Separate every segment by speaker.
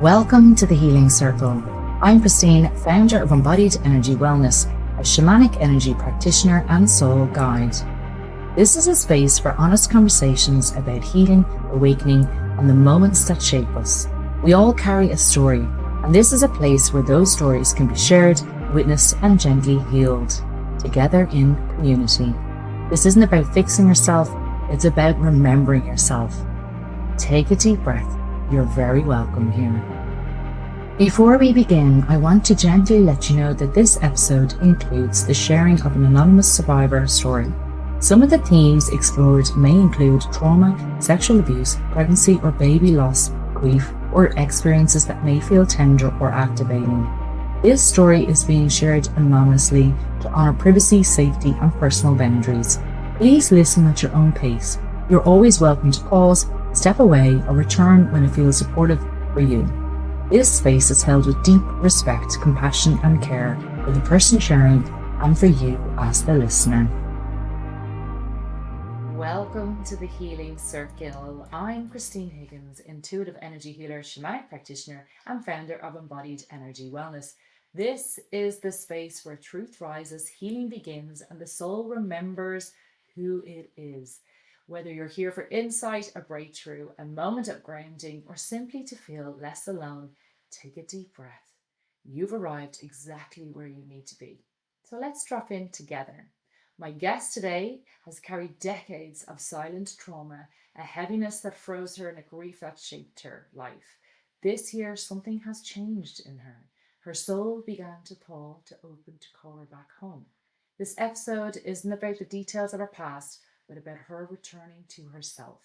Speaker 1: Welcome to the Healing Circle. I'm Christine, founder of Embodied Energy Wellness, a shamanic energy practitioner and soul guide. This is a space for honest conversations about healing, awakening, and the moments that shape us. We all carry a story, and this is a place where those stories can be shared, witnessed, and gently healed, together in community. This isn't about fixing yourself, it's about remembering yourself. Take a deep breath. You're very welcome here. Before we begin, I want to gently let you know that this episode includes the sharing of an anonymous survivor story. Some of the themes explored may include trauma, sexual abuse, pregnancy or baby loss, grief, or experiences that may feel tender or activating. This story is being shared anonymously to honor privacy, safety, and personal boundaries. Please listen at your own pace. You're always welcome to pause, step away, or return when it feels supportive for you. This space is held with deep respect, compassion, and care for the person sharing and for you as the listener. Welcome to the Healing Circle. I'm Christine Higgins, intuitive energy healer, shamanic practitioner, and founder of Embodied Energy Wellness. This is the space where truth rises, healing begins, and the soul remembers who it is. Whether you're here for insight, a breakthrough, a moment of grounding, or simply to feel less alone, take a deep breath. You've arrived exactly where you need to be. So let's drop in together. My guest today has carried decades of silent trauma, a heaviness that froze her and a grief that shaped her life. This year, something has changed in her. Her soul began to thaw to open to call her back home. This episode isn't about the details of her past, but about her returning to herself.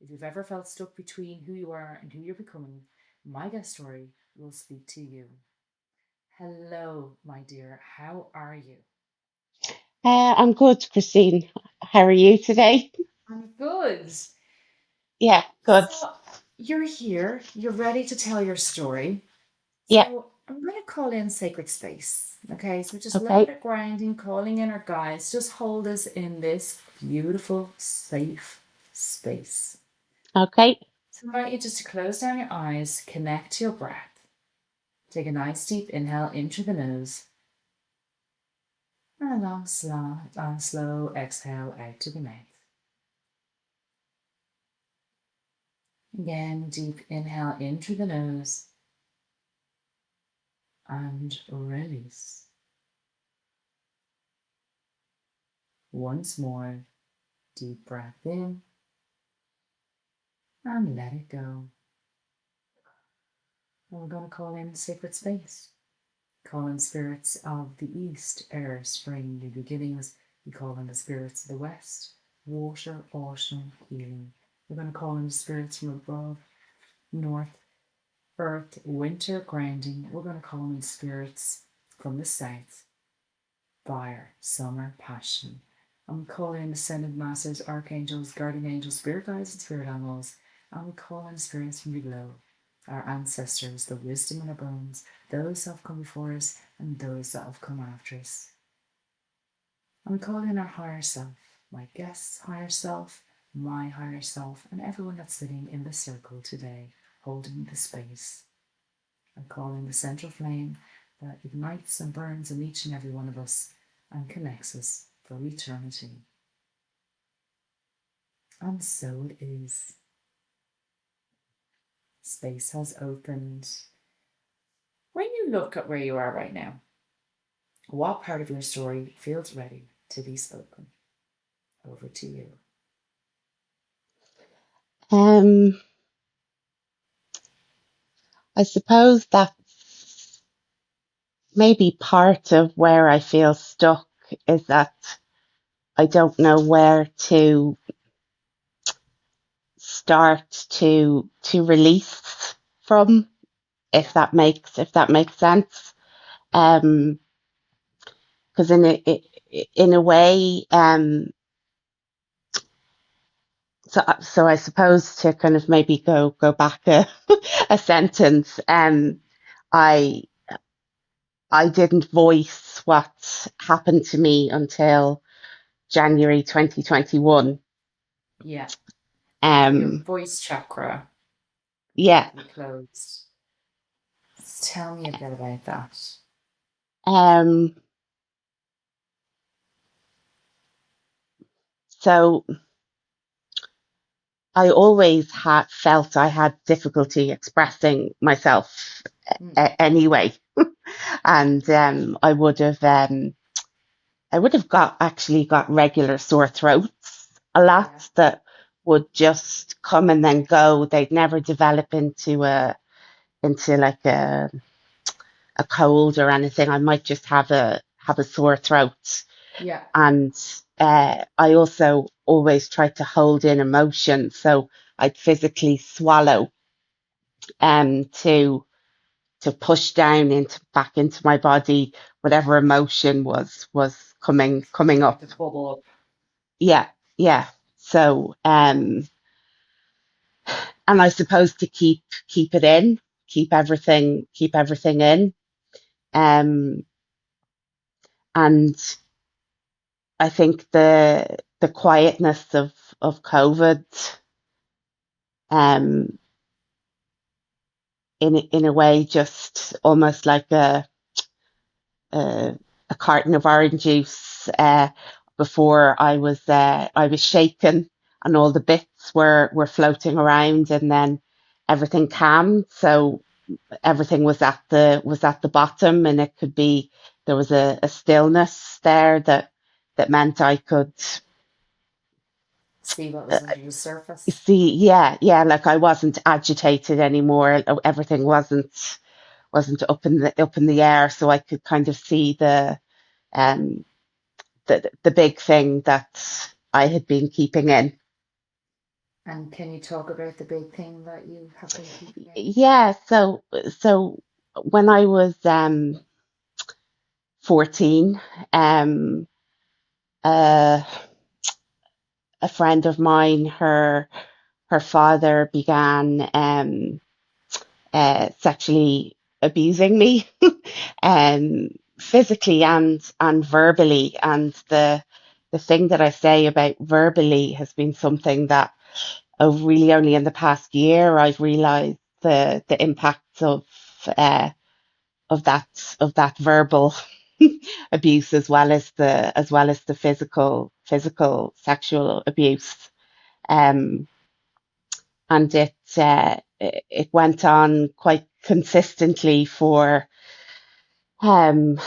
Speaker 1: If you've ever felt stuck between who you are and who you're becoming, my guest story will speak to you. Hello, my dear. How are you?
Speaker 2: I'm good, Christine. How are you today?
Speaker 1: I'm good.
Speaker 2: Yeah, good.
Speaker 1: So you're here. You're ready to tell your story.
Speaker 2: Yeah,
Speaker 1: So I'm going to call in sacred space. Okay, so just a little
Speaker 2: okay.
Speaker 1: bit of grounding, calling in our guides. Just hold us in this beautiful, safe space.
Speaker 2: Okay.
Speaker 1: So I invite you just to close down your eyes, connect to your breath. Take a nice deep inhale in through the nose and a long, slow exhale out to the mouth. Again, deep inhale in through the nose and release. Once more, deep breath in and let it go. And we're going to call in sacred space. Call in spirits of the east, air, spring, new beginnings. We call in the spirits of the west, water, autumn, healing. We're going to call in the spirits from above, north, earth, winter, grounding. We're going to call in spirits from the south, fire, summer, passion. And we call in ascended masters, archangels, guardian angels, spirit guides, and spirit animals. And we call in spirits from below, our ancestors, the wisdom in our bones, those that have come before us and those that have come after us. And we call in our higher self, my guest's higher self, my higher self, and everyone that's sitting in the circle today, holding the space. And call in the central flame that ignites and burns in each and every one of us and connects us for eternity. And so it is. Space has opened. When you look at where you are right now, what part of your story feels ready to be spoken? Over to you.
Speaker 2: Um, I suppose that's maybe part of where I feel stuck is that I don't know where to start to release from, if that makes sense. Because in a way, so I suppose to kind of maybe go back a sentence. I I didn't voice what happened to me until January 2021.
Speaker 1: Yeah. So your
Speaker 2: Um,
Speaker 1: voice chakra
Speaker 2: yeah,
Speaker 1: completely closed. Tell me a bit about that.
Speaker 2: Um, so I always had felt I had difficulty expressing myself anyway, and I would have got regular sore throats a lot that would just come and then go. They'd never develop into like a cold or anything. I might just have a sore throat.
Speaker 1: Yeah.
Speaker 2: And I also always tried to hold in emotion, so I'd physically swallow to push down into back into my body whatever emotion was coming up.
Speaker 1: The bubble.
Speaker 2: Yeah, yeah. So and I suppose to keep it in, keep everything in. Um and I think the quietness of COVID, um in a way, just almost like a, a carton of orange juice before I was shaken and all the bits were floating around, and then everything calmed. So everything was at the bottom, and it could be there was a stillness there that meant I could
Speaker 1: See what was under the surface.
Speaker 2: see. Yeah, like I wasn't agitated anymore. Everything wasn't up in the air, so I could kind of see um the big thing that I had been keeping in.
Speaker 1: And can you talk about the big thing that you have been keeping in?
Speaker 2: Yeah, so when I was 14, uh a friend of mine, her father began sexually abusing me, um, physically and verbally. And the thing that I say about verbally has been something that really only in the past year I've realised the impacts of that verbal abuse, as well as the physical sexual abuse. Um, and it went on quite consistently for um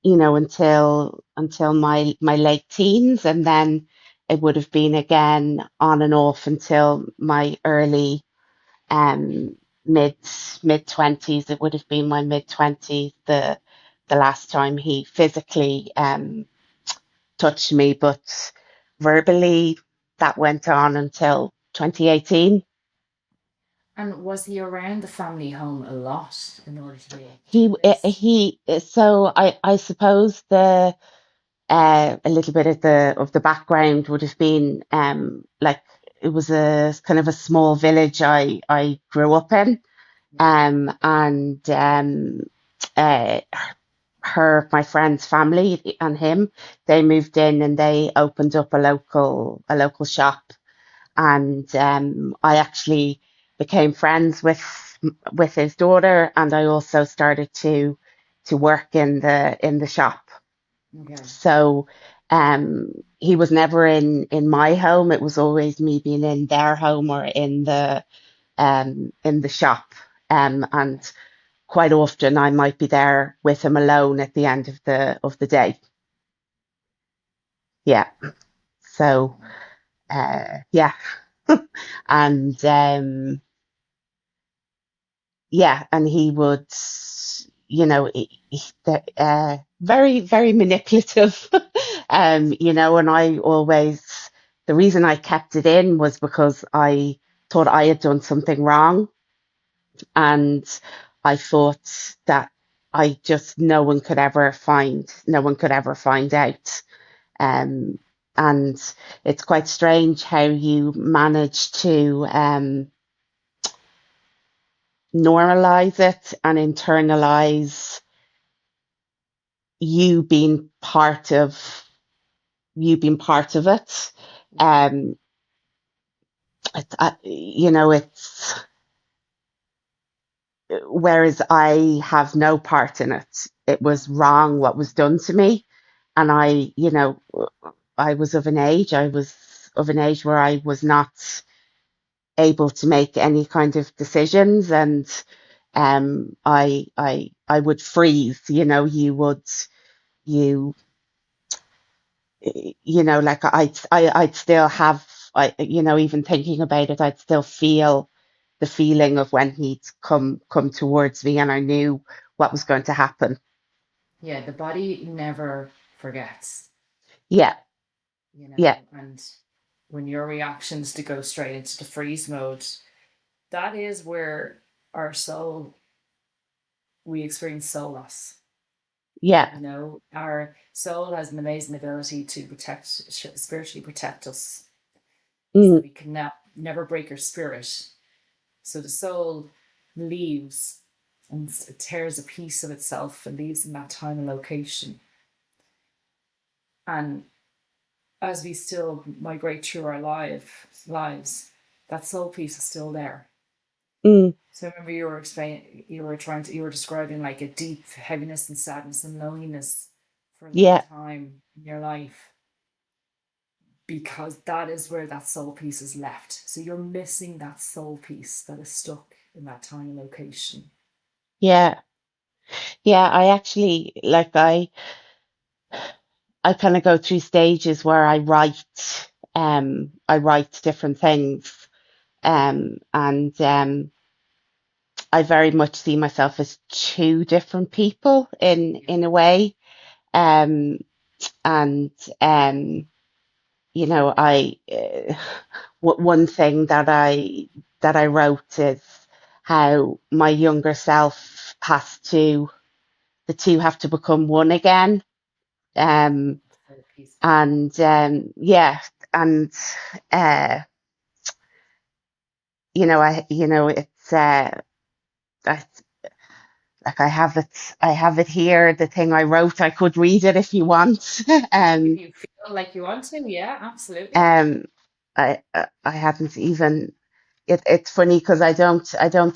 Speaker 2: until my late teens, and then it would have been again on and off until my early um mid mid 20s. It would have been my mid 20s the last time he physically touched me, but verbally that went on until 2018.
Speaker 1: And was he around the family home a lot in order to be able to
Speaker 2: He
Speaker 1: do this?
Speaker 2: he so I suppose the a little bit of the background would have been like it was a kind of a small village I grew up in, and uh my friend's family and him, they moved in and they opened up a local shop, and I actually became friends with his daughter, and I also started to work in the shop.
Speaker 1: Okay.
Speaker 2: So he was never in my home. It was always me being in their home or in the shop. And quite often I might be there with him alone at the end of the day. Yeah. So yeah. And yeah, and he would, very, very manipulative. And I always, the reason I kept it in was because I thought I had done something wrong. And I thought that no one could ever find out. Um, and it's quite strange how you manage to, normalize it and internalize you being part of it. Um, it's whereas I have no part in it. It was wrong what was done to me, and I was of an age. I was of an age where I was not able to make any kind of decisions, and I would freeze. You like I'd still have, even thinking about it, I'd still feel the feeling of when he'd come towards me, and I knew what was going to happen.
Speaker 1: Yeah, the body never forgets,
Speaker 2: Yeah, yeah,
Speaker 1: and when your reactions to go straight into the freeze mode, that is where our soul, we experience soul loss.
Speaker 2: yeah,
Speaker 1: Our soul has an amazing ability to spiritually protect us, so
Speaker 2: mm,
Speaker 1: we can never break our spirit. So the soul leaves and it tears a piece of itself and leaves in that time and location. And as we still migrate through our lives, that soul piece is still there.
Speaker 2: mm,
Speaker 1: So I remember you were describing like a deep heaviness and sadness and loneliness for a long
Speaker 2: yeah,
Speaker 1: time in your life, because that is where that soul piece is left. So you're missing that soul piece that is stuck in that tiny location.
Speaker 2: yeah, yeah. I actually I kind of go through stages where I write different things, and I very much see myself as two different people
Speaker 1: Yeah.
Speaker 2: in a way. Um, and I one thing that I wrote is how my younger self the two have to become one again. Um,
Speaker 1: So peaceful.
Speaker 2: and yeah, and uh, it's I, like I have it here, the thing I wrote. I could read it if you want.
Speaker 1: If
Speaker 2: um,
Speaker 1: you feel like you want to, yeah, absolutely.
Speaker 2: um, I hadn't even. It's funny because I don't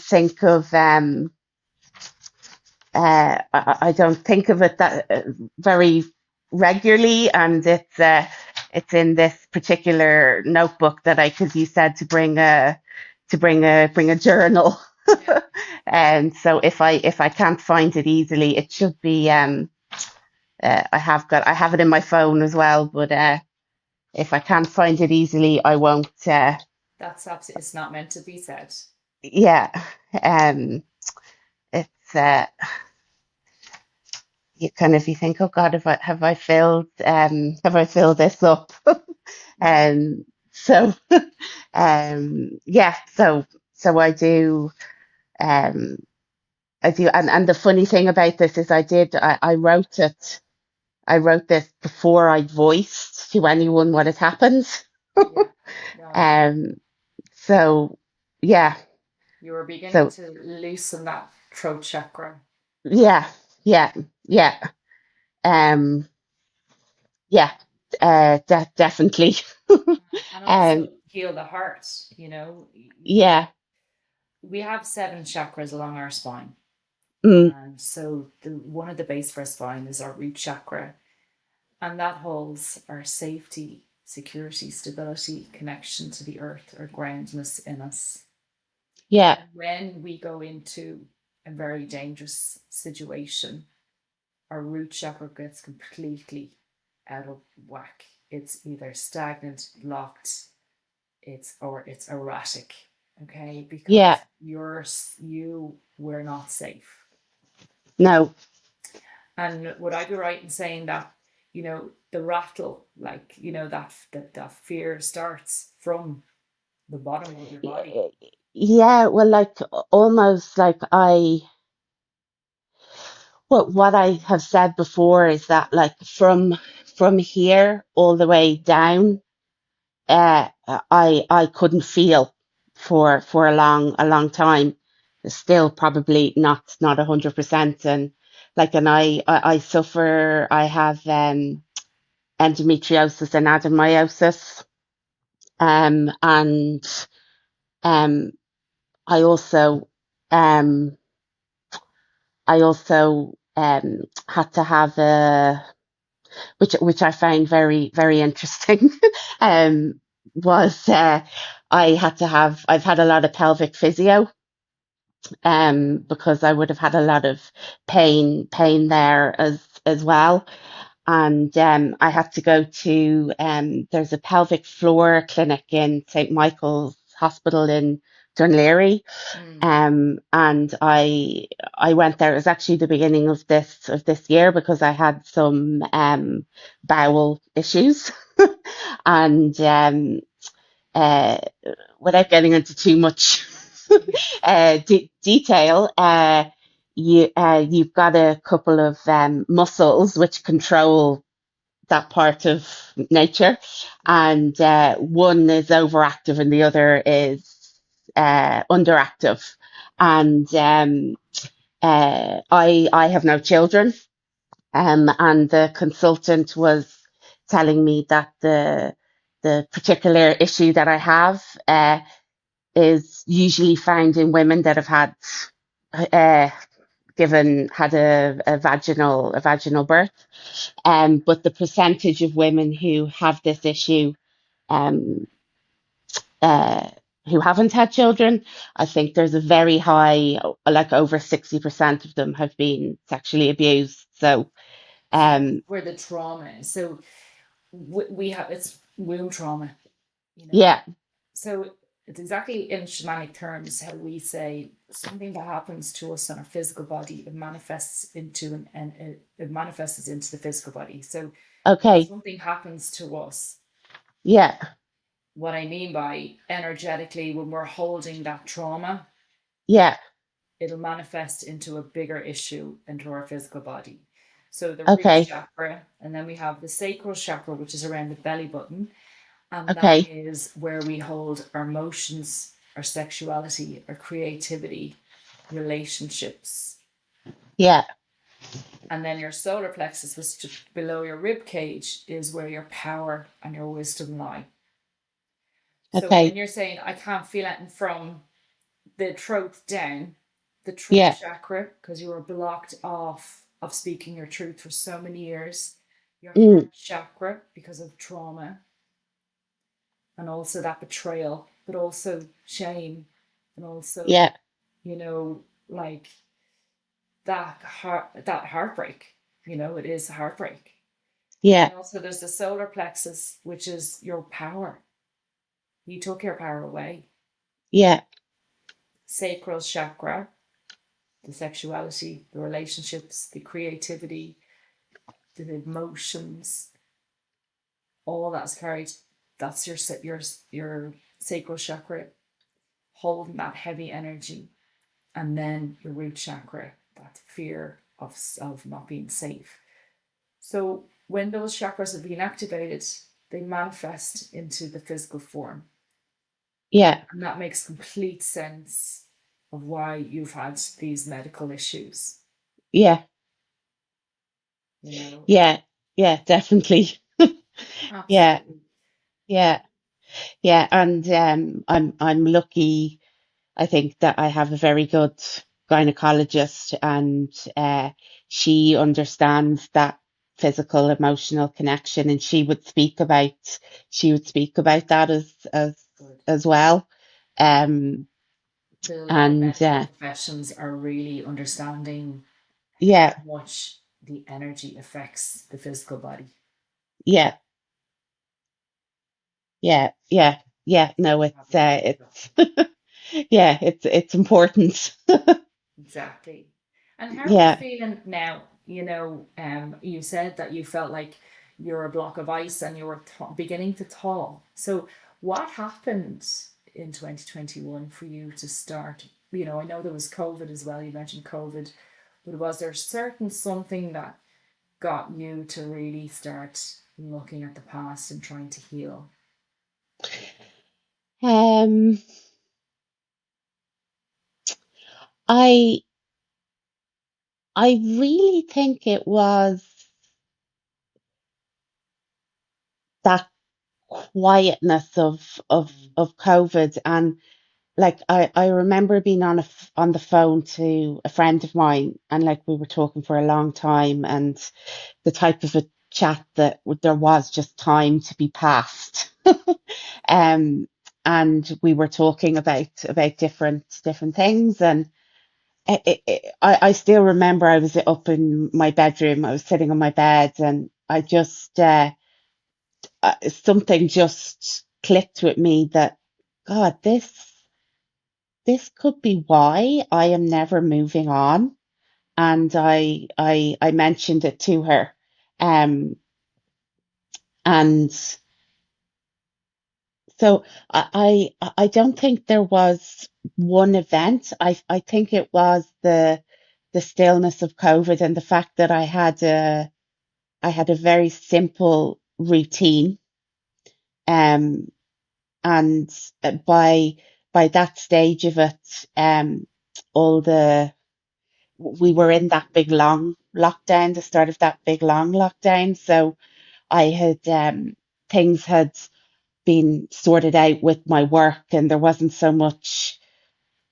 Speaker 2: think of I don't think of it that very regularly, and it's in this particular notebook that because you said to bring a journal,
Speaker 1: Yeah.
Speaker 2: and so if I can't find it easily, it should be I have it in my phone as well, but if I can't find it easily, I won't.
Speaker 1: That's absolutely, it's not meant to be said.
Speaker 2: Yeah, um, it's you kind of you think, oh God, have I filled this up? Um, so yeah, so um I do, and the funny thing about this is I wrote this before I voiced to anyone what had happened.
Speaker 1: Yeah. No,
Speaker 2: Um, so yeah,
Speaker 1: you were beginning
Speaker 2: so
Speaker 1: to loosen that throat chakra.
Speaker 2: yeah, yeah, yeah, um, yeah, definitely.
Speaker 1: And
Speaker 2: um,
Speaker 1: also heal the heart. You know,
Speaker 2: yeah,
Speaker 1: we have 7 chakras along our spine.
Speaker 2: mm,
Speaker 1: And so one of the base for our spine is our root chakra. And that holds our safety, security, stability, connection to the earth, or groundness in us.
Speaker 2: yeah,
Speaker 1: And when we go into a very dangerous situation, our root chakra gets completely out of whack. It's either stagnant, blocked, it's erratic. Okay,
Speaker 2: yeah,
Speaker 1: because you were not safe.
Speaker 2: no,
Speaker 1: And would I be right in saying that, the rattle, like, that fear starts from the bottom of your body?
Speaker 2: yeah. Well, like almost like what I have said before is that like from here all the way down, I couldn't feel for a long time. Still probably not 100%, and I suffer. I have endometriosis and adenomyosis, and um I also um I also had to have a, which I found very, very interesting, um, was I had to have, I've had a lot of pelvic physio, because I would have had a lot of pain there as well. And I had to go to, there's a pelvic floor clinic in St. Michael's Hospital in Dunleary.
Speaker 1: Mm.
Speaker 2: And I went there. It was actually the beginning of this year because I had some bowel issues, and uh, without getting into too much detail, you've got a couple of muscles which control that part of nature, and one is overactive and the other is underactive. And I have no children, and the consultant was telling me that the particular issue that I have is usually found in women that have uh, had a vaginal birth, but the percentage of women who have this issue, um, uh, who haven't had children, I think there's a very high, like over 60% of them have been sexually abused. So,
Speaker 1: So that's
Speaker 2: um,
Speaker 1: where the trauma is. So we have it's womb trauma, you know.
Speaker 2: yeah,
Speaker 1: So it's exactly in shamanic terms how we say something that happens to us on our physical body, it manifests into and it manifests into the physical body. So when
Speaker 2: okay,
Speaker 1: something happens to us,
Speaker 2: yeah,
Speaker 1: what I mean by energetically, when we're holding that trauma,
Speaker 2: yeah,
Speaker 1: it'll manifest into a bigger issue into our physical body. So the root
Speaker 2: okay,
Speaker 1: chakra, and then we have the sacral chakra, which is around the belly button, and that
Speaker 2: okay,
Speaker 1: is where we hold our emotions, our sexuality, our creativity, relationships.
Speaker 2: yeah,
Speaker 1: And then your solar plexus, which is below your rib cage, is where your power and your wisdom lie. So when
Speaker 2: okay,
Speaker 1: you're saying I can't feel it from the throat down, the throat
Speaker 2: yeah,
Speaker 1: chakra, because you were blocked off of speaking your truth for so many years, your
Speaker 2: mm,
Speaker 1: heart chakra because of trauma, and also that betrayal, but also shame, and also,
Speaker 2: yeah,
Speaker 1: you know, like that heartbreak. You know, it is a heartbreak. And
Speaker 2: yeah,
Speaker 1: then also there's the solar plexus, which is your power. You took your power away.
Speaker 2: yeah,
Speaker 1: Sacral chakra, the sexuality, the relationships, the creativity, the emotions, all that's carried. That's your sacral chakra holding that heavy energy, and then your root chakra, that fear of not being safe. So when those chakras have been activated, they manifest into the physical form,
Speaker 2: yeah,
Speaker 1: and that makes complete sense of why you've had these medical issues.
Speaker 2: yeah,
Speaker 1: You know,
Speaker 2: yeah, yeah, definitely. Yeah,
Speaker 1: absolutely.
Speaker 2: yeah, yeah, and I'm lucky. I think that I have a very good gynecologist, and she understands that physical emotional connection, and she would speak about that
Speaker 1: Good.
Speaker 2: as well. Um,
Speaker 1: Feel like the
Speaker 2: and
Speaker 1: medical professions are really understanding how
Speaker 2: yeah,
Speaker 1: much the energy affects the physical body.
Speaker 2: yeah, yeah, yeah, yeah. No, it's yeah, it's important.
Speaker 1: Exactly. And how are you
Speaker 2: Yeah.
Speaker 1: feeling now? You know, you said that you felt like you're a block of ice and you were beginning to thaw. So, what happened in 2021 for you to start? You know, I know there was COVID as well. You mentioned COVID, but was there certain something that got you to really start looking at the past and trying to heal?
Speaker 2: Um, I I really think it was that quietness of
Speaker 1: Mm.
Speaker 2: of COVID, and like I remember being on the phone to a friend of mine, and like we were talking for a long time, and the type of a chat that there was just time to be passed. um, and we were talking about different things, and I still remember I was up in my bedroom. I was sitting on my bed, and I just something just clicked with me that God, this could be why I am never moving on. And I mentioned it to her. Um, and so I don't think there was one event. I think it was the stillness of COVID and the fact that I had a very simple routine. Um, and by that stage of it, all the we were in that big long lockdown, the start of that big long lockdown. So I had things had been sorted out with my work, and there wasn't so much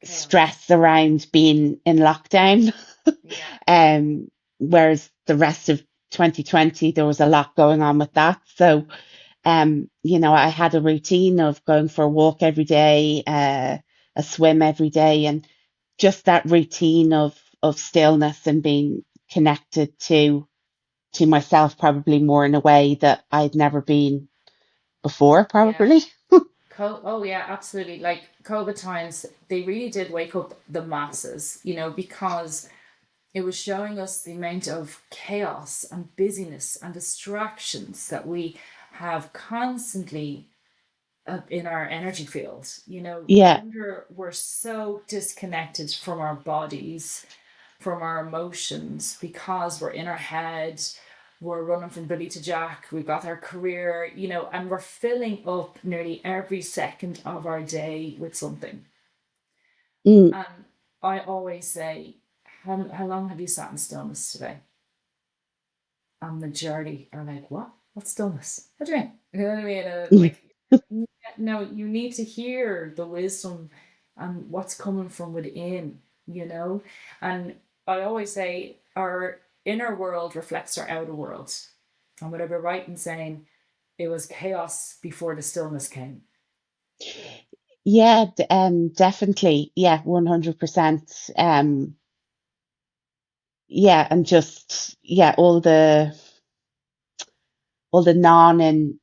Speaker 1: Chaos.
Speaker 2: stress around being in lockdown.
Speaker 1: Yeah.
Speaker 2: Whereas the rest of 2020, there was a lot going on with that. So, I had a routine of going for a walk every day, a swim every day, and just that routine of stillness and being connected to myself, probably more in a way that I'd never been before,
Speaker 1: Yeah.
Speaker 2: probably.
Speaker 1: Oh yeah, absolutely. Like COVID times, they really did wake up the masses, because it was showing us the amount of chaos and busyness and distractions that we have constantly in our energy field. No
Speaker 2: Yeah.
Speaker 1: wonder we're so disconnected from our bodies, from our emotions, because we're in our head, we're running from Billy to Jack, we've got our career, and we're filling up nearly every second of our day with something.
Speaker 2: Mm.
Speaker 1: And I always say, how long have you sat in stillness today? And majority are like, what? What's stillness? What do you mean? You know what I mean?
Speaker 2: Mm.
Speaker 1: Like, no, you need to hear the wisdom and what's coming from within. And I always say our inner world reflects our outer world. And would I be right in saying it was chaos before the stillness came?
Speaker 2: Yeah, definitely. Yeah, 100%. Yeah, and just yeah, all the non and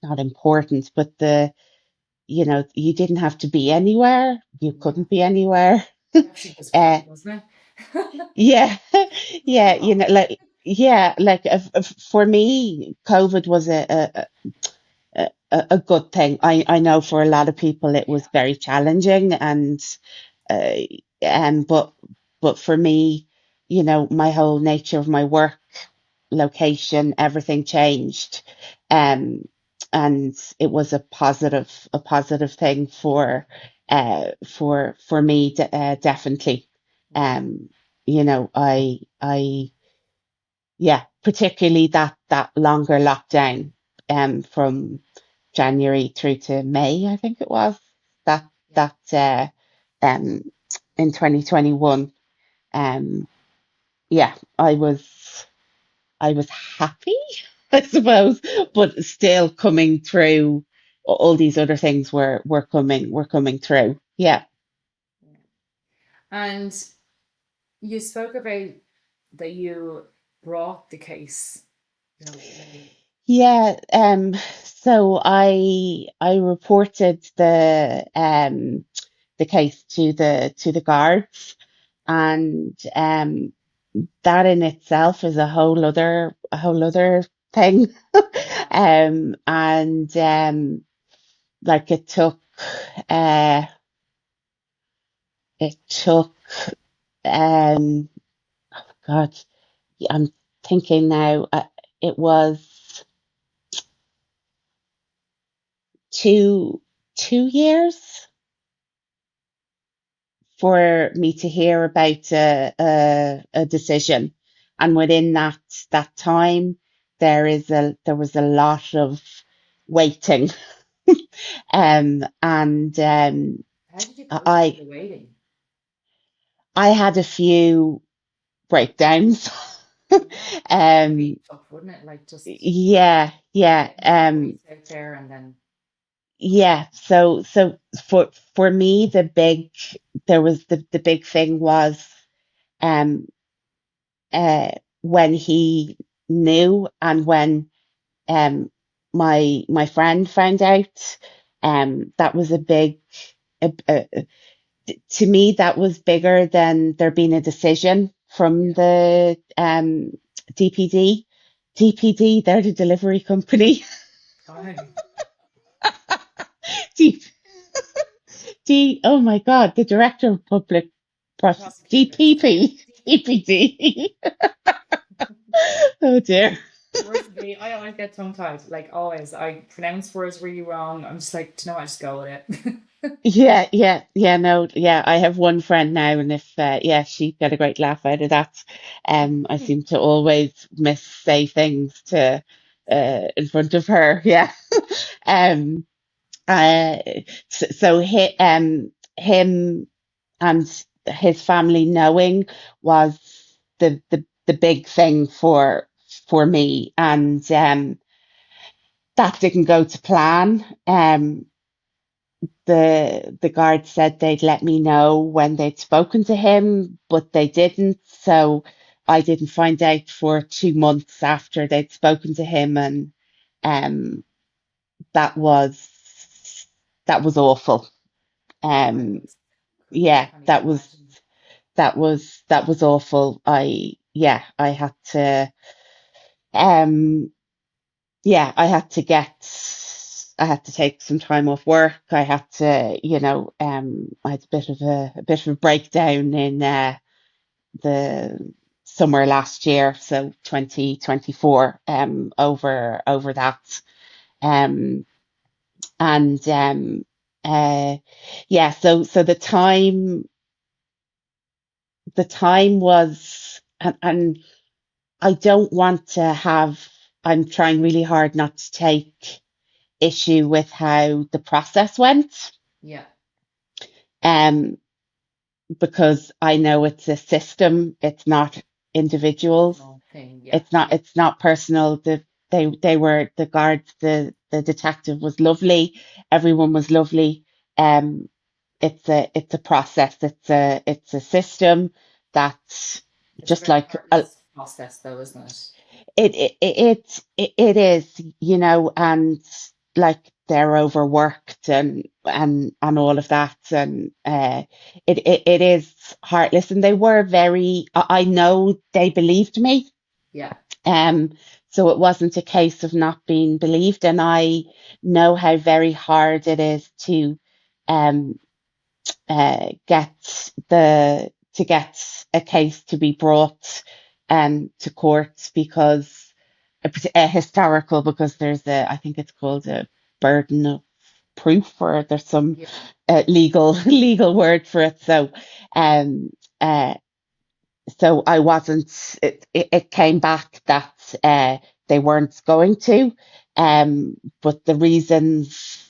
Speaker 2: not important, but you didn't have to be anywhere. You
Speaker 1: Yeah.
Speaker 2: couldn't be anywhere.
Speaker 1: It actually was
Speaker 2: Uh,
Speaker 1: great, wasn't it?
Speaker 2: yeah, yeah,
Speaker 1: Oh,
Speaker 2: like yeah, like for me, COVID was a good thing. I know for a lot of people it was
Speaker 1: yeah.
Speaker 2: very challenging, and uh, but for me, my whole nature of my work, location, everything changed, um, and it was a positive thing for me, definitely.
Speaker 1: Yeah.
Speaker 2: Um, I yeah, particularly that longer lockdown, from January through to May, I think it was that
Speaker 1: Yeah.
Speaker 2: that um in 2021. Um, yeah, I was happy, I suppose, but still coming through. All these other things were coming through. Yeah.
Speaker 1: Yeah. And you spoke about that you brought the case, when
Speaker 2: Yeah, so I reported the case to the guards, and that in itself is a whole other thing.
Speaker 1: yeah,
Speaker 2: And like uh it took um God, I'm thinking now, it was two 2 years for me to hear about a decision. And within that time, there was a lot of waiting. And
Speaker 1: how How did you cope through
Speaker 2: I
Speaker 1: the waiting?
Speaker 2: I had a few breakdowns.
Speaker 1: Yeah, because that would
Speaker 2: um
Speaker 1: be tough, wouldn't it? Like just
Speaker 2: yeah, yeah.
Speaker 1: getting your voice out there and then,
Speaker 2: Yeah, so for me there was the big thing was um uh when he knew, and when um my friend found out. That was a big, to me that was bigger than there being a decision from
Speaker 1: yeah.
Speaker 2: the DPD. DPD, they're the delivery company.
Speaker 1: Fine.
Speaker 2: D, oh my God, the director of public
Speaker 1: Prosecutors.
Speaker 2: DPP,
Speaker 1: DPP.
Speaker 2: DPD. Oh dear.
Speaker 1: Worse than me, I always get tongue tied. Like always, I pronounce words really wrong. I'm just like, I just go with it.
Speaker 2: Yeah, no, yeah. I have one friend now, and if yeah, she got a great laugh out of that. I seem to always miss say things to in front of her. Yeah. Um. Uh. So him and his family knowing was the big thing for me, and that didn't go to plan. The guards said they'd let me know when they'd spoken to him, but they didn't. So I didn't find out for 2 months after they'd spoken to him, and um, that was that was awful.
Speaker 1: I
Speaker 2: Um,
Speaker 1: would, I
Speaker 2: yeah,
Speaker 1: can't even
Speaker 2: that was
Speaker 1: imagine.
Speaker 2: that was awful. I had to um yeah, I had to take some time off work. I had to, I had a bit of a breakdown in the summer last year, so 2024, over that. Um, and uh, yeah, so the time was, and I don't want to have. I'm trying really hard not to take issue with how the process went,
Speaker 1: Yeah,
Speaker 2: um, because I know it's a system, it's not individuals,
Speaker 1: personal thing. Yeah, yeah.
Speaker 2: it's not personal. They were the guards, the detective was lovely, everyone was lovely. Um, it's a process, it's a system that's
Speaker 1: It's a
Speaker 2: just
Speaker 1: very
Speaker 2: like
Speaker 1: heartless process, though, isn't it?
Speaker 2: it is, and like they're overworked, and all of that, and it is heartless, and they were very. I know they believed me,
Speaker 1: Yeah,
Speaker 2: um, so it wasn't a case of not being believed, and I know how very hard it is to um get a case to be brought to court, because a historical, because there's a, I think it's called a burden of proof, or there's some
Speaker 1: yeah.
Speaker 2: legal legal word for it. Um uh so I wasn't, it came back that they weren't going to, but the reasons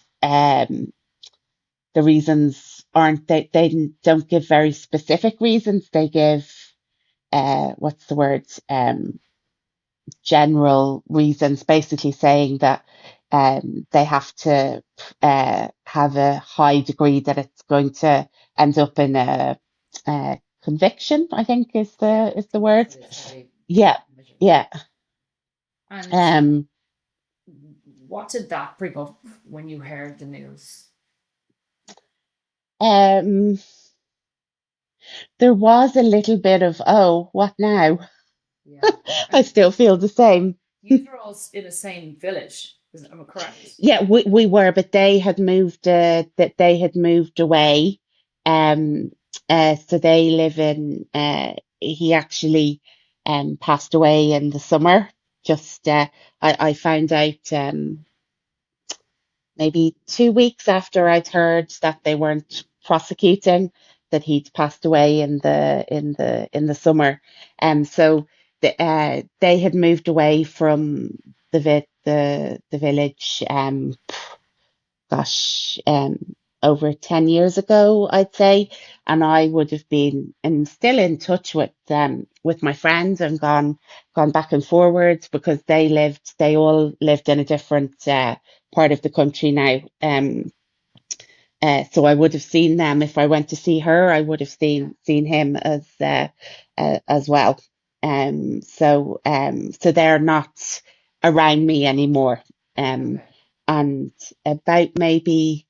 Speaker 2: aren't, they don't give very specific reasons. They give what's the word, general reasons, basically saying that they have to have a high degree that it's going to end up in a conviction, I think is
Speaker 1: Yeah,
Speaker 2: the
Speaker 1: that's
Speaker 2: word.
Speaker 1: what it's how they
Speaker 2: Yeah,
Speaker 1: measure.
Speaker 2: yeah.
Speaker 1: And
Speaker 2: Um,
Speaker 1: what did that bring up when you heard the news?
Speaker 2: um, there was a little bit of, oh, what now?
Speaker 1: Yeah,
Speaker 2: I
Speaker 1: and
Speaker 2: still feel the same.
Speaker 1: you were all in the same village, am I correct?
Speaker 2: Yeah, we were, but they had moved. That they had moved away. Um. So they live in. He actually passed away in the summer. Just I found out maybe 2 weeks after I'd heard that they weren't prosecuting, that he'd passed away in the summer. So they had moved away from the village. Gosh, over 10 years ago, I'd say. And I would have been and still in touch with my friends and gone back and forwards because they all lived in a different part of the country now. So I would have seen them if I went to see her. I would have seen him as well. So they're not around me anymore. Um,
Speaker 1: Okay.
Speaker 2: and about maybe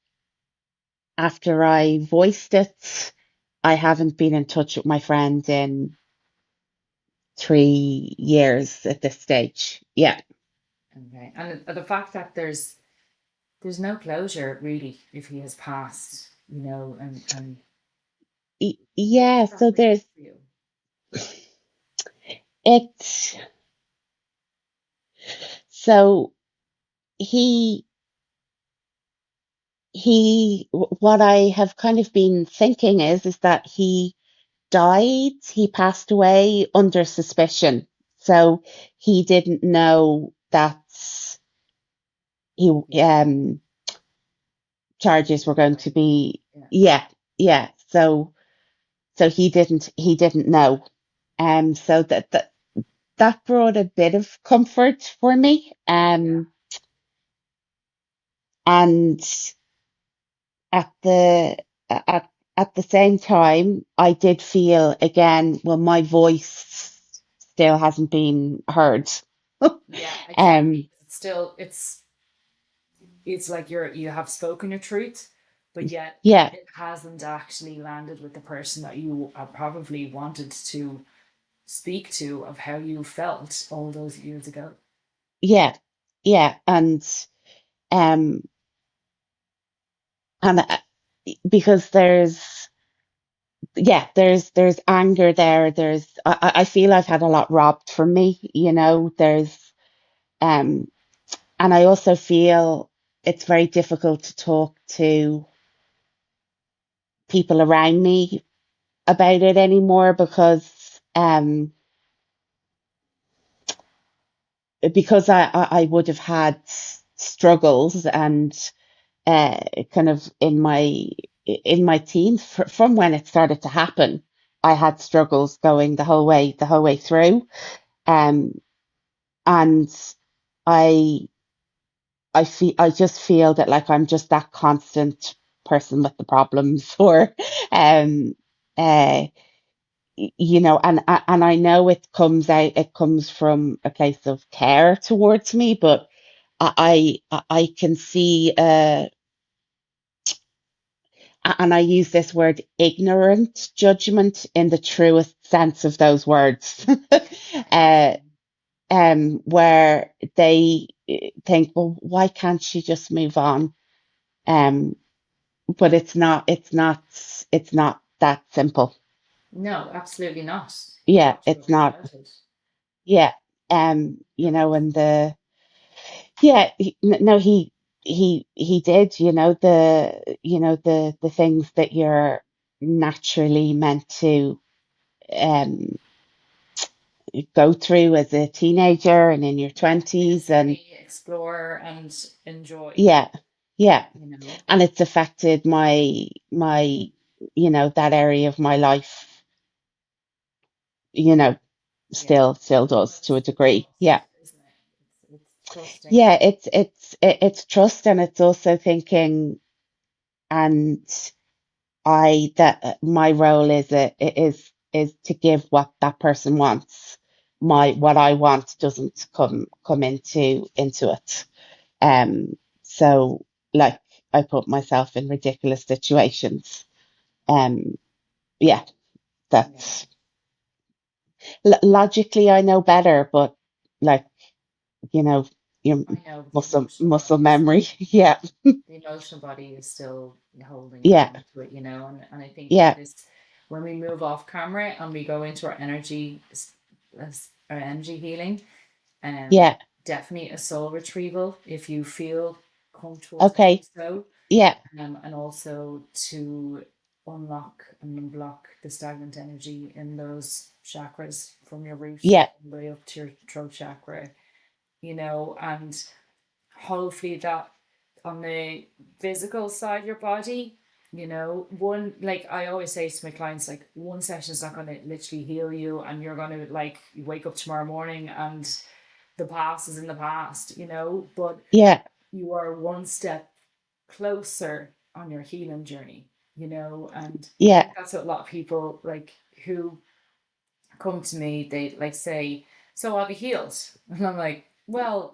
Speaker 2: after I voiced it, I haven't been in touch with my friend in 3 years at this stage. Yeah.
Speaker 1: Okay. And the fact that there's no closure really if he has passed, and what
Speaker 2: Yeah.
Speaker 1: does that
Speaker 2: So
Speaker 1: bring up
Speaker 2: there's
Speaker 1: for you?
Speaker 2: it. So he what I have kind of been thinking is that he passed away under suspicion. So he didn't know that he
Speaker 1: Yeah.
Speaker 2: charges were going to
Speaker 1: Right.
Speaker 2: be,
Speaker 1: Yeah.
Speaker 2: yeah, yeah. So he didn't know. So that brought a bit of comfort for me.
Speaker 1: Yeah.
Speaker 2: And at the at at the same time, I did feel again, well, my voice still hasn't been heard.
Speaker 1: Yeah, exactly.
Speaker 2: um,
Speaker 1: It's still it's like you have spoken your truth, but yet
Speaker 2: yeah,
Speaker 1: it hasn't actually landed with the person that you probably wanted to speak to of how you felt all those years ago.
Speaker 2: yeah, yeah, um, and because there's anger there. I feel I've had a lot robbed from me. Um, and I also feel it's very difficult to talk to people around me about it anymore because I would have had struggles and kind of in my teens from when it started to happen. I had struggles going the whole way through, um, and I I just feel that like I'm just that constant person with the problems, or um, uh, and I know it comes from a place of care towards me, but I can see, and I use this word, ignorant judgment in the truest sense of those words, uh, where they think, well, why can't she just move on? Um, but it's not that simple.
Speaker 1: No, absolutely not.
Speaker 2: Yeah,
Speaker 1: No two
Speaker 2: it's
Speaker 1: ways
Speaker 2: not.
Speaker 1: about it.
Speaker 2: Yeah, and yeah, no, he did, the things that you're naturally meant to um go through as a teenager and in your 20s. And
Speaker 1: Innocently explore and enjoy,
Speaker 2: yeah, yeah,
Speaker 1: you know.
Speaker 2: and it's affected my that area of my life, you know
Speaker 1: Yeah.
Speaker 2: still
Speaker 1: Well,
Speaker 2: does to
Speaker 1: it's
Speaker 2: a
Speaker 1: the
Speaker 2: degree. Yeah.
Speaker 1: trust, isn't it? It's trusting.
Speaker 2: Yeah, it's trust, and it's also thinking, and I that my role is to give what that person wants. What I want doesn't come into it. So, like, I put myself in ridiculous situations. Um, yeah,
Speaker 1: Yeah.
Speaker 2: that's logically I know better, but like, you know, your
Speaker 1: I know the
Speaker 2: muscle
Speaker 1: emotional
Speaker 2: muscle
Speaker 1: body is
Speaker 2: memory.
Speaker 1: still
Speaker 2: Yeah,
Speaker 1: the emotional body is still holding
Speaker 2: yeah,
Speaker 1: on to it. And I think
Speaker 2: yeah,
Speaker 1: when we move off camera and we go into our energy healing, um,
Speaker 2: yeah.
Speaker 1: definitely a soul retrieval if you feel comfortable to do
Speaker 2: Okay,
Speaker 1: so,
Speaker 2: yeah,
Speaker 1: and also to unlock and unblock the stagnant energy in those chakras from your root
Speaker 2: yeah,
Speaker 1: all the way up to your throat chakra, and hopefully that on the physical side of your body, One, like I always say to my clients, like one session is not going to literally heal you, and you're going to, like, you wake up tomorrow morning and the past is in the past, but
Speaker 2: Yeah,
Speaker 1: you are one step closer on your healing journey, and I
Speaker 2: yeah,
Speaker 1: think that's what a lot of people, like, who come to me, they like say, so I'll be healed. And I'm like, well,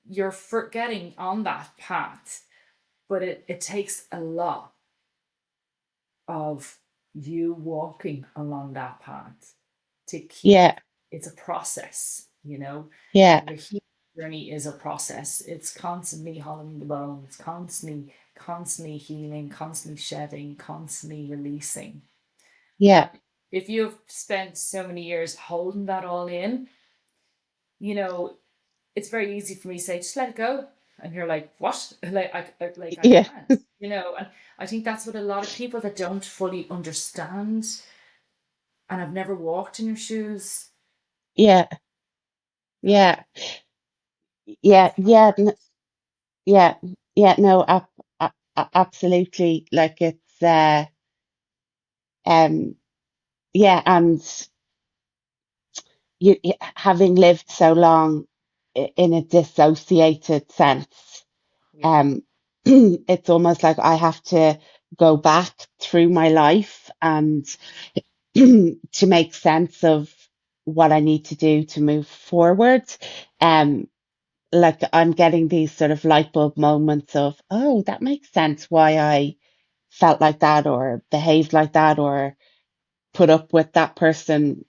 Speaker 1: you're getting on that path, but it takes a lot of you walking along that path to keep.
Speaker 2: yeah,
Speaker 1: It's a process,
Speaker 2: yeah,
Speaker 1: and the healing journey is a process. It's constantly hollowing the bone. It's constantly healing, constantly shedding, constantly releasing.
Speaker 2: yeah,
Speaker 1: And if you've spent so many years holding that all in, you know it's very easy for me to say, just let it go. And you're like, what? Like I
Speaker 2: yeah,
Speaker 1: can't, and I think that's what a lot of people that don't fully understand and have never walked in your shoes,
Speaker 2: yeah,
Speaker 1: that
Speaker 2: yeah, yeah,
Speaker 1: it's
Speaker 2: yeah,
Speaker 1: hard.
Speaker 2: yeah, yeah. No, absolutely. Like it's um, yeah, and having lived so long in a dissociated sense,
Speaker 1: Yeah.
Speaker 2: um, it's almost like I have to go back through my life and to make sense of what I need to do to move forward. Um, like I'm getting these sort of light bulb moments of, oh, that makes sense why I felt like that or behaved like that or put up with that person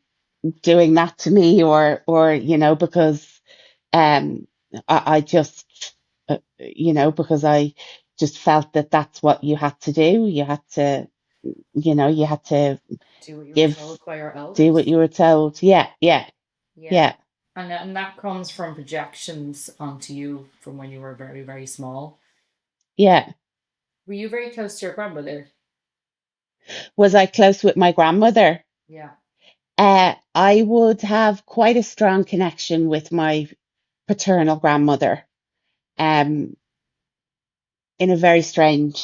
Speaker 2: doing that to me or because um I just because I just felt that that's what you had to do. You had to you had to
Speaker 1: Do what you were
Speaker 2: give
Speaker 1: told by our
Speaker 2: do what
Speaker 1: elders.
Speaker 2: you were told. Yeah, yeah,
Speaker 1: Yeah.
Speaker 2: yeah,
Speaker 1: And that comes from projections onto you from when you were very, very small.
Speaker 2: yeah.
Speaker 1: Were you very close to your grandmother?
Speaker 2: Was I close with my grandmother?
Speaker 1: Yeah.
Speaker 2: I would have quite a strong connection with my paternal grandmother. Um, in a very strange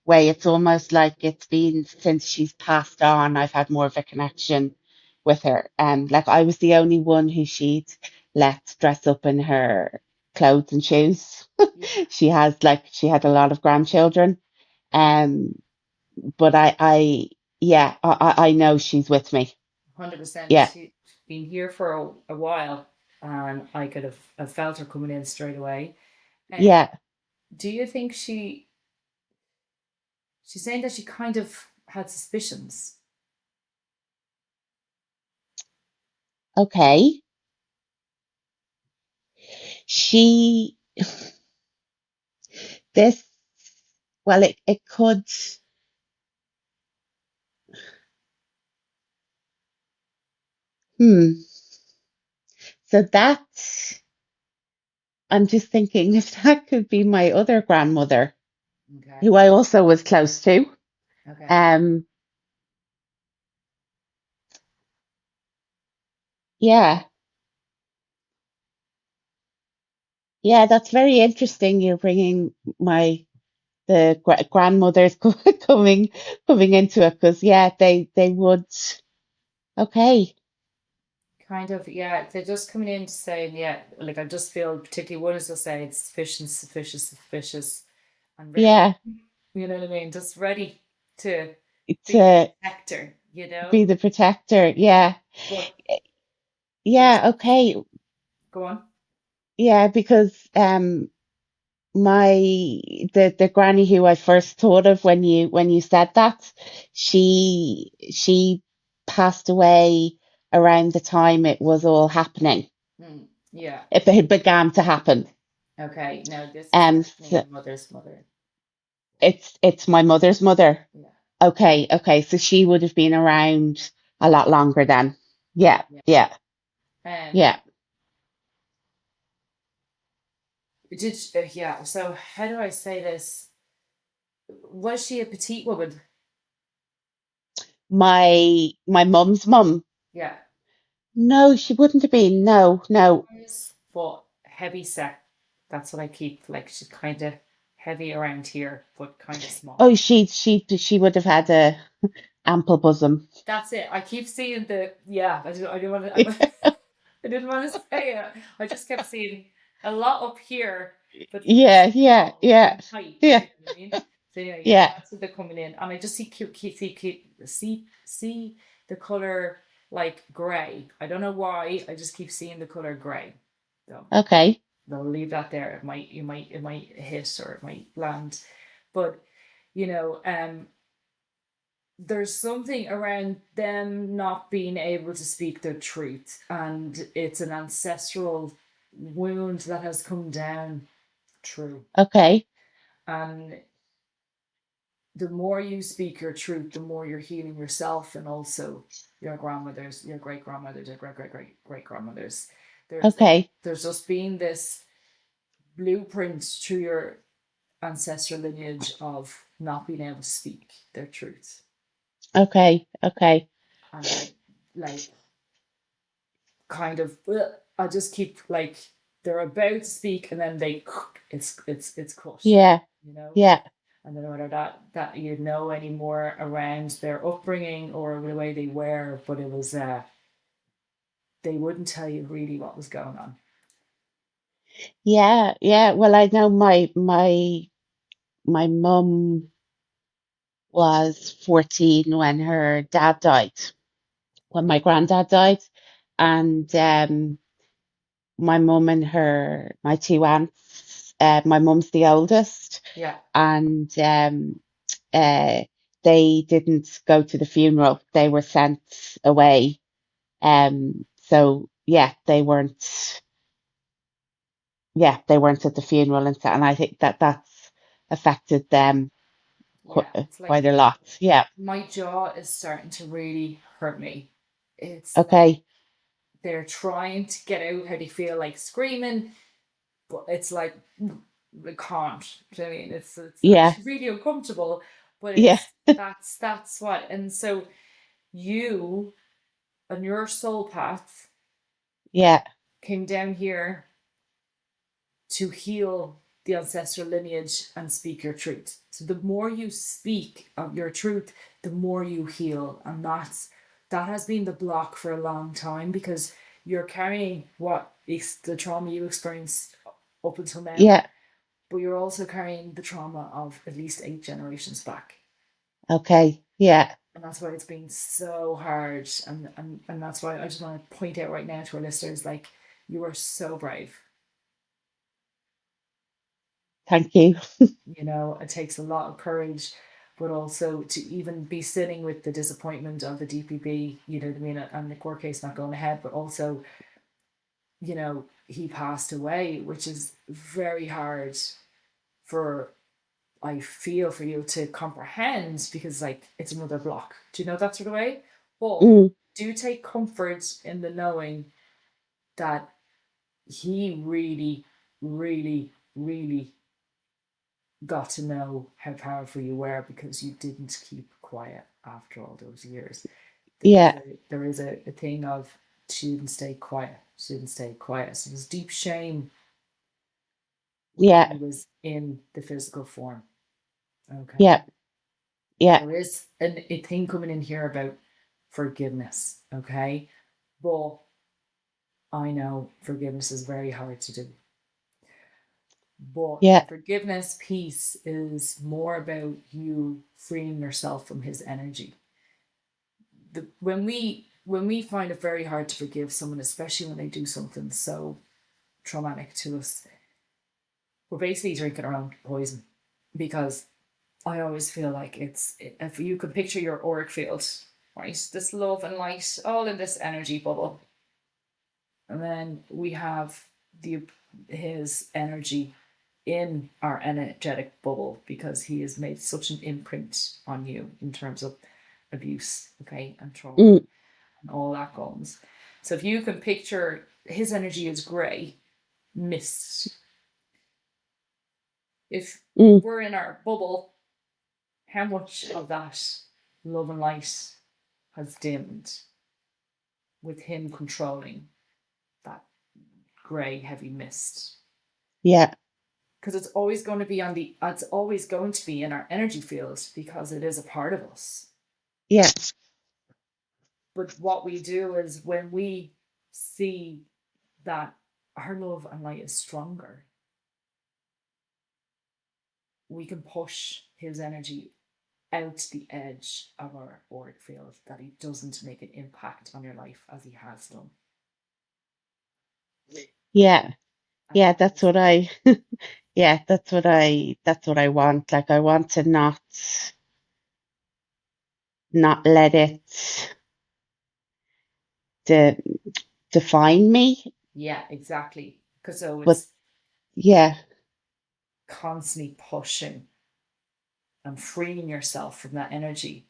Speaker 2: way. It's almost like it's been since she's passed on, I've had more of a connection with her. Like I was the only one who she'd let dress up in her clothes and shoes.
Speaker 1: Yeah.
Speaker 2: She had a lot of grandchildren. Um, but I know she's with me.
Speaker 1: 100%.
Speaker 2: Yeah,
Speaker 1: She's been here for a while, and I could have felt her coming in straight away. And
Speaker 2: yeah,
Speaker 1: do you think she's saying that she kind of had suspicions?
Speaker 2: okay. She this well it could hmm. So that I'm just thinking if that could be my other grandmother,
Speaker 1: Okay.
Speaker 2: who I also was close to.
Speaker 1: Okay.
Speaker 2: Um, yeah, yeah, that's very interesting. You're bringing the grandmothers coming into it because yeah, they would. Okay,
Speaker 1: Kind of, yeah. They're just coming in to say, yeah, like I just feel particularly one is just saying suspicious, suspicious, suspicious, and very,
Speaker 2: yeah,
Speaker 1: what I mean, just ready to be the
Speaker 2: to
Speaker 1: protector,
Speaker 2: be the protector. Yeah,
Speaker 1: But there's
Speaker 2: yeah, okay,
Speaker 1: go on.
Speaker 2: yeah, because my the granny who I first thought of when you said that, she passed away around the time it was all happening.
Speaker 1: Yeah.
Speaker 2: If it had began to happen.
Speaker 1: Okay. Now this is definitely
Speaker 2: So
Speaker 1: your mother's mother.
Speaker 2: it's my mother's mother.
Speaker 1: Yeah.
Speaker 2: Okay, okay. So she would have been around a lot longer then. Yeah,
Speaker 1: Yeah.
Speaker 2: yeah,
Speaker 1: Um.
Speaker 2: yeah.
Speaker 1: Did yeah. So how do I say this? Was she a petite woman?
Speaker 2: My mum's mum.
Speaker 1: Yeah.
Speaker 2: No, she wouldn't have been. No, no.
Speaker 1: But heavy set. That's what I keep. Like she's kind of heavy around here, but kind of small.
Speaker 2: Oh, she would have had a ample bosom.
Speaker 1: That's it. I keep seeing the yeah. I didn't want to. I didn't want to say it. I just kept seeing a lot up here, but
Speaker 2: Yeah, yeah,
Speaker 1: small
Speaker 2: yeah,
Speaker 1: in height.
Speaker 2: yeah,
Speaker 1: You know what I mean? So yeah,
Speaker 2: yeah.
Speaker 1: that's what they're coming in, and I just see see the color like grey. I don't know why. I just keep seeing the color grey. So
Speaker 2: Okay,
Speaker 1: I'll leave that there. It might hit or it might land, but you know, there's something around them not being able to speak their truth, and it's an ancestral wound that has come down. True.
Speaker 2: okay,
Speaker 1: And the more you speak your truth, the more you're healing yourself and also your grandmothers, your great grandmothers, your great grandmothers.
Speaker 2: okay,
Speaker 1: There's just been this blueprint through your ancestral lineage of not being able to speak their truth.
Speaker 2: okay, okay.
Speaker 1: And like kind of I just keep like they're about to speak and then they it's cut,
Speaker 2: Yeah,
Speaker 1: you know.
Speaker 2: yeah.
Speaker 1: I don't know whether that you know any more around their upbringing or the way they were, but it was they wouldn't tell you really what was going on.
Speaker 2: Yeah, yeah. Well, I know my mum was 14 when her dad died, when my granddad died, and my mum and my two aunts. My mum's the oldest,
Speaker 1: Yeah,
Speaker 2: and uh, they didn't go to the funeral. They were sent away. So yeah, they weren't at the funeral, and I think that's affected them
Speaker 1: yeah. It's
Speaker 2: quite
Speaker 1: like
Speaker 2: a lot. Yeah.
Speaker 1: my jaw is starting to really hurt me. It's like
Speaker 2: Okay.
Speaker 1: they're trying to get out how they feel like screaming, but it's like they can't. Do you know what I mean? It's
Speaker 2: Yeah.
Speaker 1: actually really uncomfortable, but
Speaker 2: Yeah.
Speaker 1: that's what. And so you on your soul path
Speaker 2: Yeah.
Speaker 1: came down here to heal the ancestral lineage and speak your truth. So the more you speak of your truth, the more you heal, and that has been the block for a long time because you're carrying what is the trauma you experienced up until now,
Speaker 2: Yeah.
Speaker 1: but you're also carrying the trauma of at least 8 generations back.
Speaker 2: Okay. Yeah.
Speaker 1: And that's why it's been so hard. And that's why I just want to point out right now to our listeners like, you are so brave.
Speaker 2: Thank you.
Speaker 1: You know, it takes a lot of courage, but also to even be sitting with the disappointment of the DPP, you know what I mean? And the court case not going ahead, but also, you know, he passed away, which is very hard for I feel for you to comprehend because like it's another block. Do you know that sort of way? But
Speaker 2: Mm,
Speaker 1: do take comfort in the knowing that he really, really, really got to know how powerful you were because you didn't keep quiet after all those years.
Speaker 2: yeah.
Speaker 1: There is a thing of she didn't stay quiet. She didn't stay quiet. So there's deep shame when
Speaker 2: Yeah.
Speaker 1: he was in the physical form. Okay.
Speaker 2: Yeah. Yeah.
Speaker 1: There is a thing coming in here about forgiveness. Okay. But I know forgiveness is very hard to do. But the
Speaker 2: Yeah.
Speaker 1: forgiveness piece is more about you freeing yourself from his energy. When we find it very hard to forgive someone, especially when they do something so traumatic to us, we're basically drinking our own poison. Because I always feel like it's if you can picture your auric field, right? This love and light, all in this energy bubble, and then we have the his energy in our energetic bubble because he has made such an imprint on you in terms of abuse, okay, and trauma
Speaker 2: Mm,
Speaker 1: and all that goes. So if you can picture his energy is grey, mist. If
Speaker 2: mm.
Speaker 1: we're in our bubble, how much of that love and light has dimmed with him controlling that grey, heavy mist?
Speaker 2: Yeah.
Speaker 1: because it's always going to be it's always going to be in our energy field because it is a part of us.
Speaker 2: Yeah.
Speaker 1: But what we do is when we see that our love and light is stronger, we can push his energy out to the edge of our auric field, that he doesn't make an impact on your life as he has done.
Speaker 2: Yeah.
Speaker 1: And
Speaker 2: Yeah,
Speaker 1: that
Speaker 2: that's
Speaker 1: is,
Speaker 2: what I yeah, that's what I want. Like I want to not let it de define me.
Speaker 1: yeah, exactly. Because so
Speaker 2: But
Speaker 1: it's
Speaker 2: yeah,
Speaker 1: constantly pushing and freeing yourself from that energy.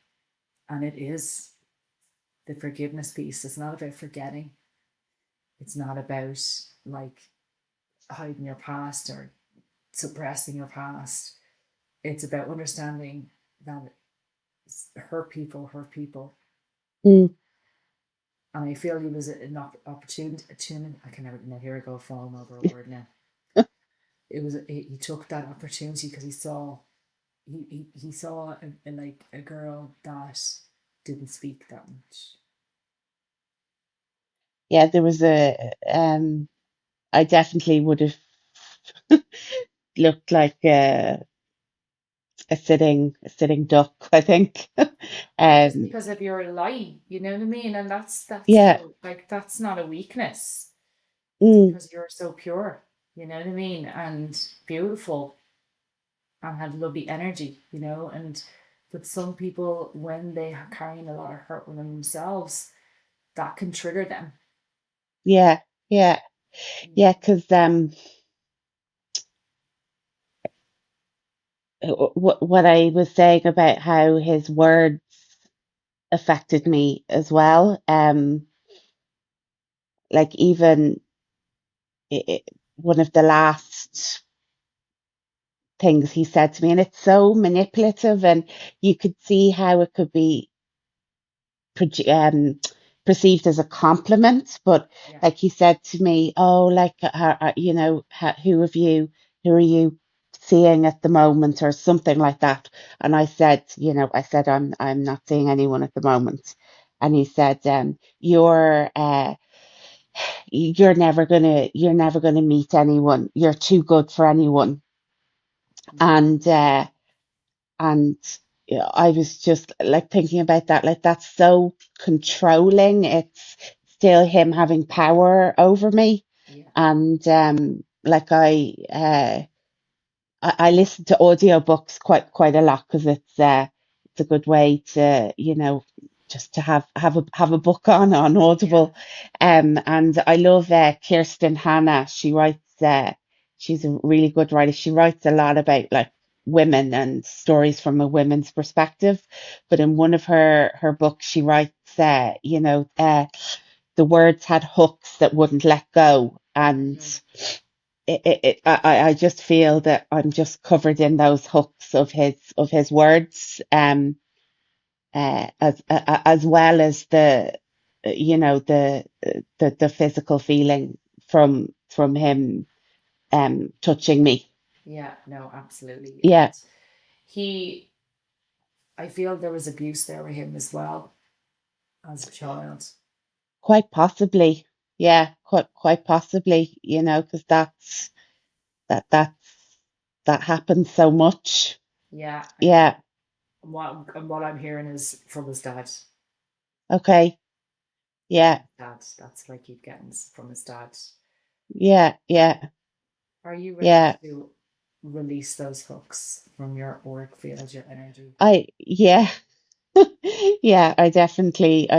Speaker 1: And it is the forgiveness piece. It's not about forgetting. It's not about like hiding your past or suppressing your past. It's about understanding that hurt people.
Speaker 2: mm,
Speaker 1: And I feel he was an opportunity. I can never. No, here I go, falling over a word now. It was. He took that opportunity because he saw. He saw like a girl that didn't speak that much.
Speaker 2: yeah, there was I definitely would have looked like a sitting duck, I think.
Speaker 1: Just
Speaker 2: Um,
Speaker 1: because of your light, you know what I mean? And that's
Speaker 2: yeah,
Speaker 1: no, like that's not a weakness. It's
Speaker 2: mm,
Speaker 1: because you're so pure, you know what I mean? And beautiful and had lovely energy, and but some people when they are carrying a lot of hurt within themselves, that can trigger them.
Speaker 2: yeah, yeah, yeah, because what I was saying about how his words affected
Speaker 1: Yeah,
Speaker 2: me as well. Like even one of the last things he said to me, and it's so manipulative, and you could see how it could be um, perceived as a compliment. But
Speaker 1: yeah,
Speaker 2: like he said to me, "Oh, like who are you seeing at the moment, or something like that?" And I said, I'm not seeing anyone at the moment. And he said, you're never gonna meet anyone. You're too good for anyone.
Speaker 1: yeah,
Speaker 2: And and yeah, I was just like thinking about that, like that's so controlling. It's still him having power over me.
Speaker 1: yeah,
Speaker 2: And like I listen to audiobooks quite a lot because it's a good way to, just to have a book on
Speaker 1: yeah,
Speaker 2: Audible. And I love Kirsten Hanna. She's a really good writer. She writes a lot about like women and stories from a women's perspective. But in one of her books, she writes, the words had hooks that wouldn't let go. And
Speaker 1: mm,
Speaker 2: I just feel that I'm just covered in those hooks of his words, as well as the, the physical feeling from him, touching me.
Speaker 1: yeah. No, absolutely. And
Speaker 2: Yeah,
Speaker 1: he, I feel there was abuse there with him as well as a child.
Speaker 2: quite possibly. Yeah, quite possibly. Because that that's that happens so much.
Speaker 1: Yeah,
Speaker 2: Yeah.
Speaker 1: what I'm hearing is from his dad.
Speaker 2: Okay.
Speaker 1: From
Speaker 2: Yeah.
Speaker 1: his dad. That's what I keep getting from his dad.
Speaker 2: Yeah. Yeah.
Speaker 1: Are you ready
Speaker 2: Yeah.
Speaker 1: to release those hooks from your auric field, your energy?
Speaker 2: Yeah. Yeah, I definitely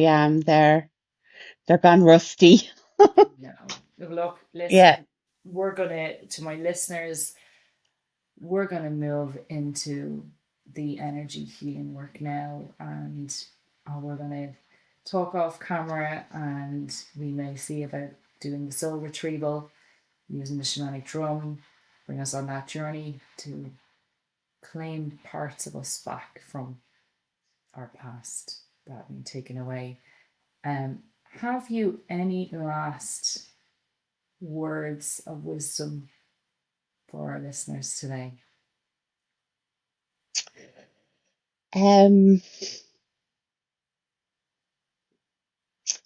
Speaker 2: am. They're gone rusty.
Speaker 1: No. Look,
Speaker 2: Yeah,
Speaker 1: listen, to my listeners, we're gonna move into the energy healing work now, and we're gonna talk off camera, and we may see about doing the soul retrieval using the shamanic drum, bring us on that journey to claim parts of us back from our past that have been taken away. Have you any last words of wisdom for our listeners today?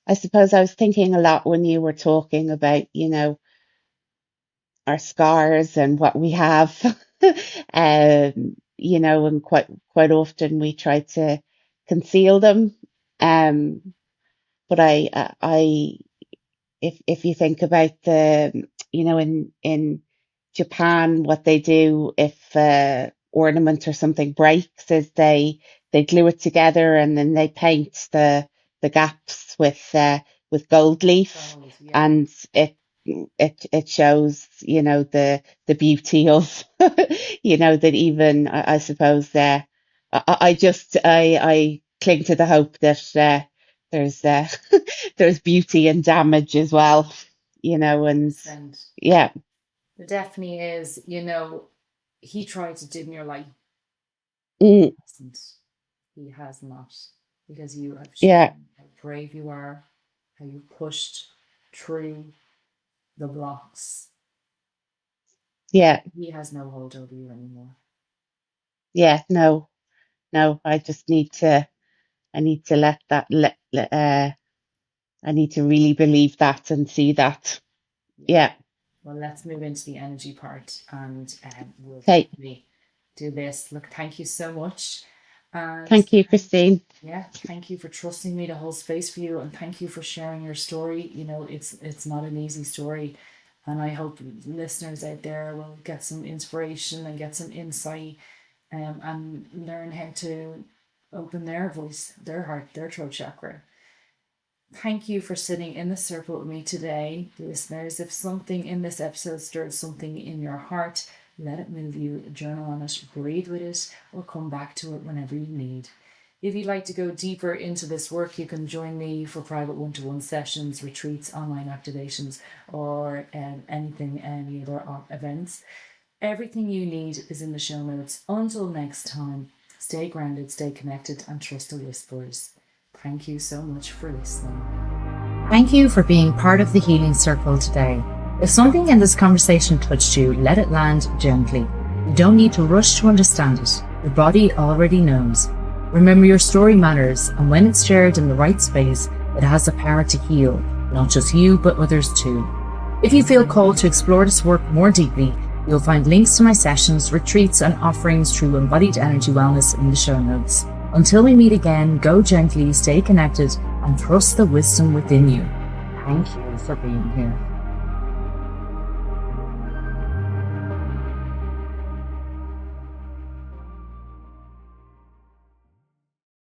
Speaker 2: I suppose I was thinking a lot when you were talking about, our scars and what we have. And quite often we try to conceal them. But if you think about in Japan, what they do if ornament or something breaks is they glue it together and then they paint the gaps with gold leaf,
Speaker 1: Yeah.
Speaker 2: and it shows the beauty of that. Even I suppose I cling to the hope that there's there's beauty in damage as well, and
Speaker 1: 100%.
Speaker 2: yeah.
Speaker 1: There definitely is. He tried to dim your light.
Speaker 2: Mm,
Speaker 1: Hasn't. He has not. Because you have
Speaker 2: yeah,
Speaker 1: shown how brave you are, how you pushed through the blocks.
Speaker 2: yeah,
Speaker 1: He has no hold over you anymore.
Speaker 2: yeah. No, I just I need to let that I need to really believe that and see that. Yeah.
Speaker 1: Well, let's move into the energy part, and we'll
Speaker 2: Okay.
Speaker 1: definitely do this. Look, thank you so much. And
Speaker 2: Thank you, Christine.
Speaker 1: yeah, thank you for trusting me to hold space for you, and thank you for sharing your story. It's not an easy story, and I hope listeners out there will get some inspiration and get some insight, and learn how to open their voice, their heart, their throat chakra. Thank you for sitting in the circle with me today, listeners. If something in this episode stirred something in your heart, let it move you, journal on it, breathe with it, or come back to it whenever you need. If you'd like to go deeper into this work, you can join me for private one-to-one sessions, retreats, online activations, or any other events. Everything you need is in the show notes. Until next time, stay grounded, stay connected, and trust the whispers. Thank you so much for listening. Thank you for being part of the Healing Circle today. If something in this conversation touched you, let it land gently. You don't need to rush to understand it. Your body already knows. Remember, your story matters, and when it's shared in the right space, it has the power to heal, not just you, but others too. If you feel called to explore this work more deeply, you'll find links to my sessions, retreats, and offerings through Embodied Energy Wellness in the show notes. Until we meet again, go gently, stay connected, and trust the wisdom within you. Thank you for being here.